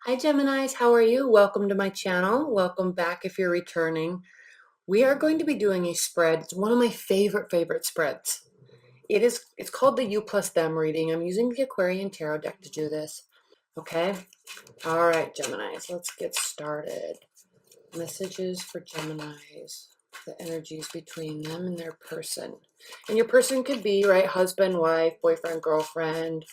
Hi Geminis, how are you? Welcome to my channel. Welcome back if you're returning. We are going to be doing a spread. It's one of my favorite spreads. It's called the You Plus Them reading. I'm using the Aquarian Tarot deck to do this. Okay? All right, Geminis, let's get started. Messages for Geminis. The energies between them and their person. And your person could be, right, husband, wife, boyfriend, girlfriend,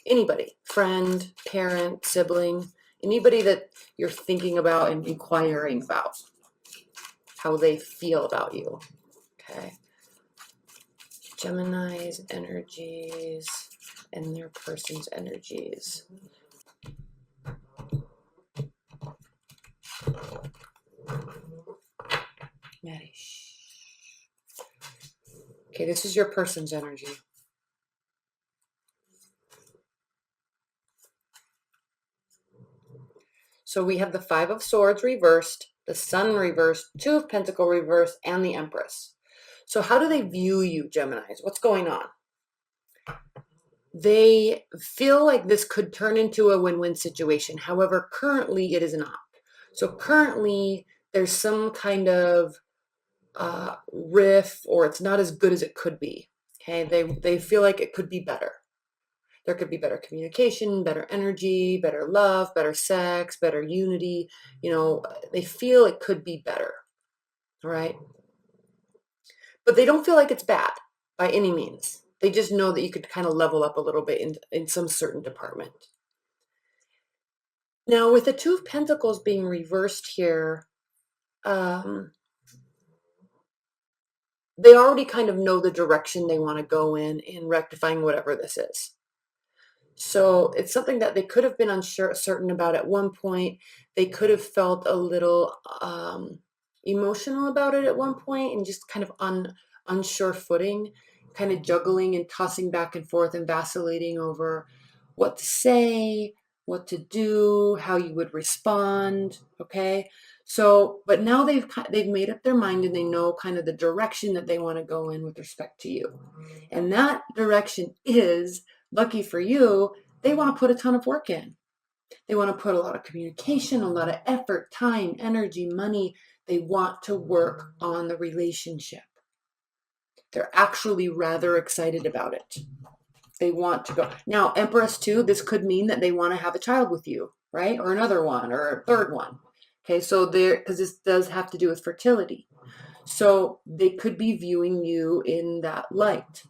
anybody, friend, parent, sibling, anybody that you're thinking about and inquiring about how they feel about you. Okay. Gemini's energies and their person's energies. Maddie, shh. Okay, this is your person's energy. So we have the Five of Swords reversed, the Sun reversed, Two of Pentacles reversed, and the Empress. So how do they view you, Geminis? What's going on? They feel like this could turn into a win-win situation. However, currently it is not. So currently there's some kind of riff, or it's not as good as it could be. Okay, they feel like it could be better. There could be better communication, better energy, better love, better sex, better unity. You know, they feel it could be better, right? But they don't feel like it's bad by any means. They just know that you could kind of level up a little bit in some certain department. Now, with the Two of Pentacles being reversed here, they already kind of know the direction they want to go in rectifying whatever this is. So it's something that they could have been uncertain about at one point. They could have felt a little emotional about it at one point and just kind of unsure footing, kind of juggling and tossing back and forth and vacillating over what to say, what to do, how you would respond. Okay. So, but now they've made up their mind and they know kind of the direction that they want to go in with respect to you. And that direction is, lucky for you, they want to put a ton of work in. They want to put a lot of communication, a lot of effort, time, energy, money. They want to work on the relationship. They're actually rather excited about it. They want to go. Now, Empress too, this could mean that they want to have a child with you, right? Or another one, or a third one. Okay, so there, because this does have to do with fertility. So they could be viewing you in that light.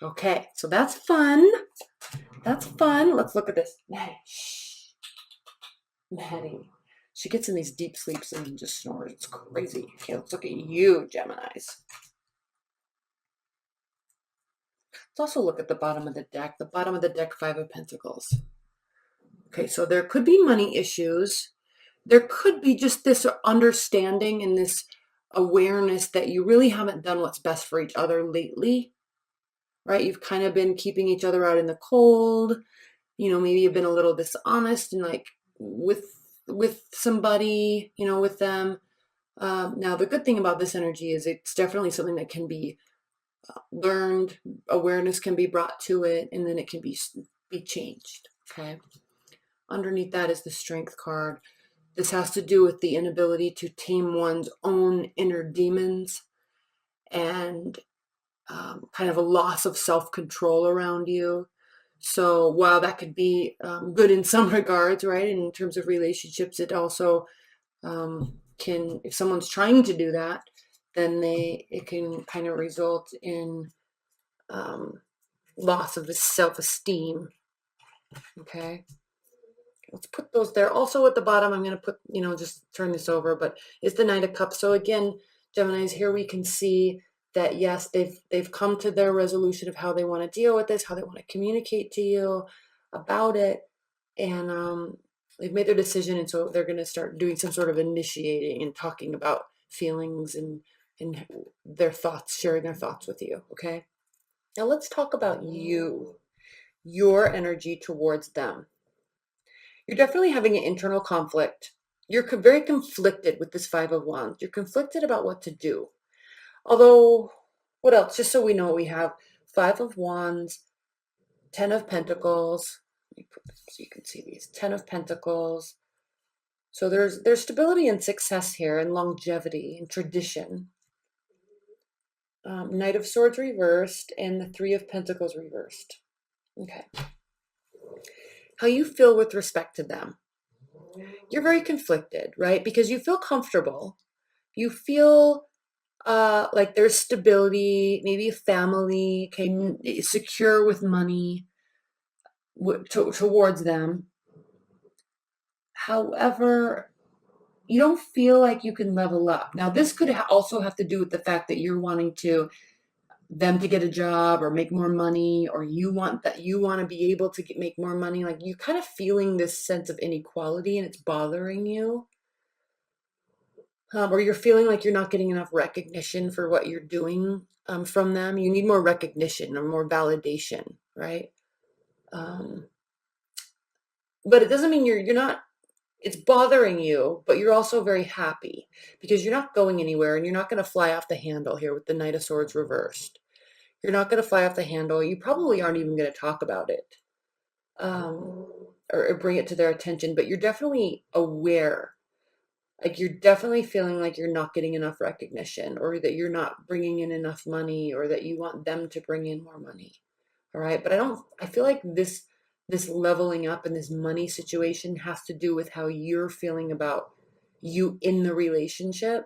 Okay, so that's fun. That's fun. Let's look at this. Maddie, shh. Maddie. She gets in these deep sleeps and just snores. It's crazy. Okay, let's look at you, Geminis. Let's also look at the bottom of the deck. The bottom of the deck, Five of Pentacles. Okay, so there could be money issues. There could be just this understanding and this awareness that you really haven't done what's best for each other lately, right? You've kind of been keeping each other out in the cold. You know, maybe you've been a little dishonest and like with somebody, you know, with them. Now, the good thing about this energy is it's definitely something that can be learned. Awareness can be brought to it, and then it can be changed. Okay. Underneath that is the Strength card. This has to do with the inability to tame one's own inner demons and kind of a loss of self-control around you. So while that could be good in some regards, right, in terms of relationships, it also can, if someone's trying to do that, then it can kind of result in loss of the self-esteem. Okay. Let's put those there. Also at the bottom, I'm going to put, you know, just turn this over, but it's the Knight of Cups. So again, Geminis, here we can see that, yes, they've come to their resolution of how they want to deal with this, how they want to communicate to you about it. And they've made their decision. And so they're going to start doing some sort of initiating and talking about feelings and their thoughts, sharing their thoughts with you. Okay. Now let's talk about you, your energy towards them. You're definitely having an internal conflict. You're very conflicted with this Five of Wands. You're conflicted about what to do. Although, what else? Just so we know what we have. Five of Wands, Ten of Pentacles. Let me put this so you can see these. Ten of Pentacles, So there's stability and success here, and longevity and tradition. Knight of Swords reversed and the Three of Pentacles reversed. Okay. How you feel with respect to them. You're very conflicted, right? Because you feel comfortable. You feel like there's stability, maybe a family, okay, secure with money towards them. However, you don't feel like you can level up. Now, this could also have to do with the fact that you're wanting them to get a job or make more money, or you want to be able to make more money. Like, you're kind of feeling this sense of inequality and it's bothering you. Or you're feeling like you're not getting enough recognition for what you're doing from them. You need more recognition or more validation, right? But it doesn't mean you're not, it's bothering you, but you're also very happy because you're not going anywhere and you're not going to fly off the handle here with the Knight of Swords reversed. You're not going to fly off the handle. You probably aren't even going to talk about it or bring it to their attention, but you're definitely aware. Like, you're definitely feeling like you're not getting enough recognition, or that you're not bringing in enough money, or that you want them to bring in more money. All right. But I feel like this leveling up and this money situation has to do with how you're feeling about you in the relationship.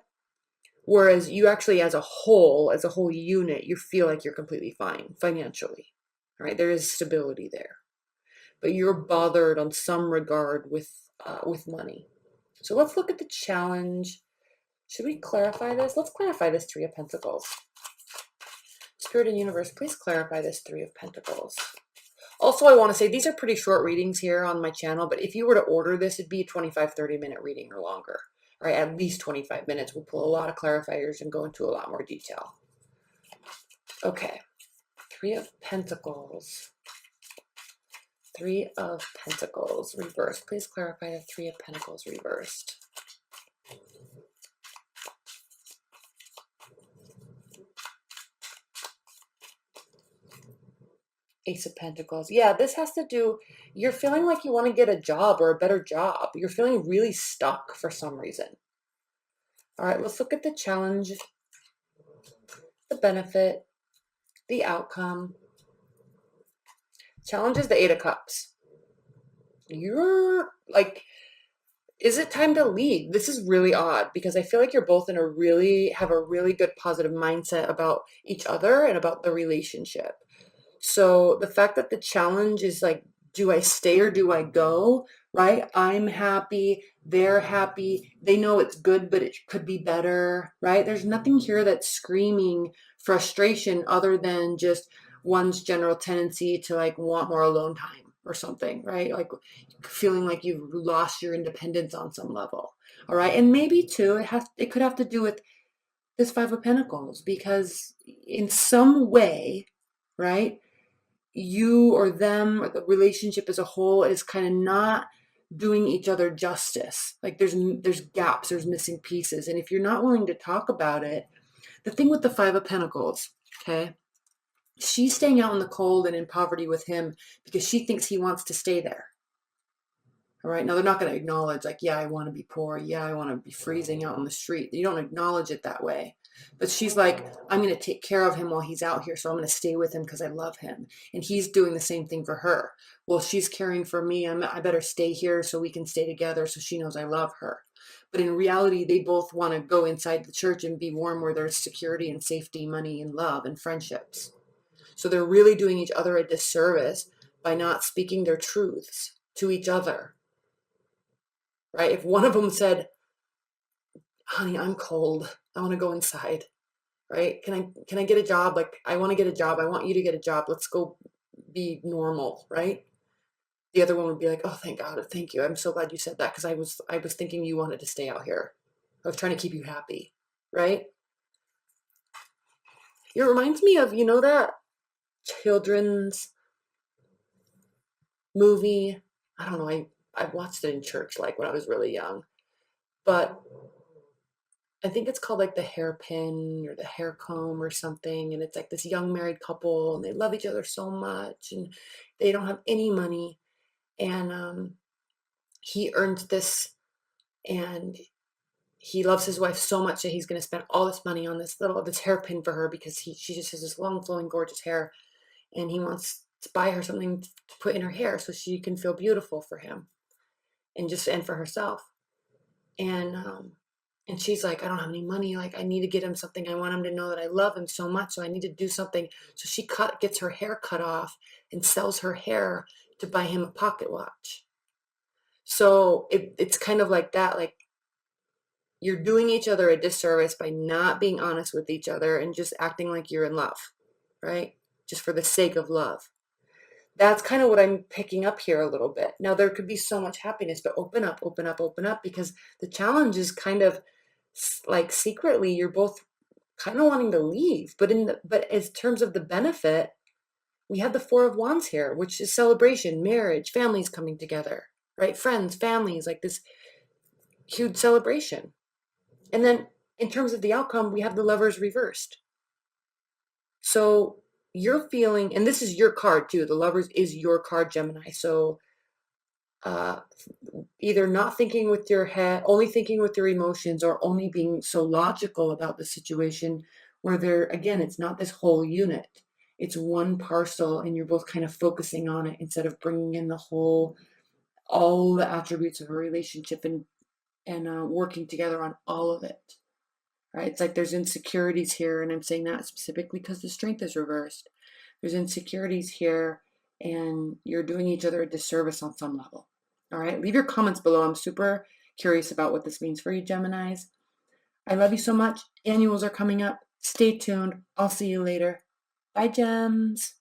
Whereas you actually, as a whole unit, you feel like you're completely fine financially. All right. There is stability there, but you're bothered on some regard with money. So let's look at the challenge. Should we clarify this? Let's clarify this Three of Pentacles. Spirit and Universe, please clarify this Three of Pentacles. Also, I want to say these are pretty short readings here on my channel, but if you were to order this, it'd be a 25-30 minute reading or longer. All right, at least 25 minutes. We'll pull a lot of clarifiers and go into a lot more detail. Okay, Three of Pentacles. Three of Pentacles reversed. Please clarify the Three of Pentacles reversed. Ace of Pentacles. Yeah, this has to do, you're feeling like you want to get a job or a better job. You're feeling really stuck for some reason. All right, let's look at the challenge, the benefit, the outcome. Challenge is the Eight of Cups. You're like, is it time to leave? This is really odd because I feel like you're both have a really good positive mindset about each other and about the relationship. So the fact that the challenge is like, do I stay or do I go? Right? I'm happy. They're happy. They know it's good, but it could be better. Right? There's nothing here that's screaming frustration other than just one's general tendency to like want more alone time or something. Right? Like feeling like you've lost your independence on some level. All right. And maybe too, it could have to do with this Five of Pentacles, because in some way, right, you or them or the relationship as a whole is kind of not doing each other justice. Like there's gaps, there's missing pieces. And if you're not willing to talk about it, the thing with the Five of Pentacles, okay, she's staying out in the cold and in poverty with him because she thinks he wants to stay there. All right. Now they're not going to acknowledge like, yeah, I want to be poor. Yeah, I want to be freezing out on the street. You don't acknowledge it that way. But she's like, I'm going to take care of him while he's out here. So I'm going to stay with him because I love him. And he's doing the same thing for her. Well, she's caring for me. I better stay here so we can stay together so she knows I love her. But in reality, they both want to go inside the church and be warm where there's security and safety, money and love and friendships. So they're really doing each other a disservice by not speaking their truths to each other. Right? If one of them said, honey, I'm cold. I want to go inside. Right? Can I get a job? Like, I want to get a job. I want you to get a job. Let's go be normal. Right? The other one would be like, oh, thank God. Thank you. I'm so glad you said that because I was thinking you wanted to stay out here. I was trying to keep you happy. Right? It reminds me of, you know, that children's movie. I don't know. I watched it in church like when I was really young. But I think it's called like the hairpin or the hair comb or something. And it's like this young married couple and they love each other so much and they don't have any money. And he earns this and he loves his wife so much that he's going to spend all this money on this hairpin for her because she just has this long flowing gorgeous hair, and he wants to buy her something to put in her hair so she can feel beautiful for him and for herself. And she's like, I don't have any money. Like, I need to get him something. I want him to know that I love him so much. So I need to do something. So she gets her hair cut off and sells her hair to buy him a pocket watch. So it's kind of like that. Like, you're doing each other a disservice by not being honest with each other and just acting like you're in love, right? Just for the sake of love. That's kind of what I'm picking up here a little bit. Now, there could be so much happiness, but open up, open up, open up, because the challenge is kind of like secretly you're both kind of wanting to leave. But as terms of the benefit, we have the Four of Wands here, which is celebration, marriage, families coming together, right? Friends, families, like this huge celebration. And then in terms of the outcome, we have the Lovers reversed. So you're feeling, and this is your card too, the Lovers is your card, Gemini. So either not thinking with your head, only thinking with your emotions, or only being so logical about the situation where again, it's not this whole unit. It's one parcel and you're both kind of focusing on it instead of bringing in all the attributes of a relationship and working together on all of it. Right? It's like there's insecurities here, and I'm saying that specifically because the Strength is reversed. There's insecurities here, and you're doing each other a disservice on some level. All right? Leave your comments below. I'm super curious about what this means for you, Geminis. I love you so much. Annuals are coming up. Stay tuned. I'll see you later. Bye, Gems.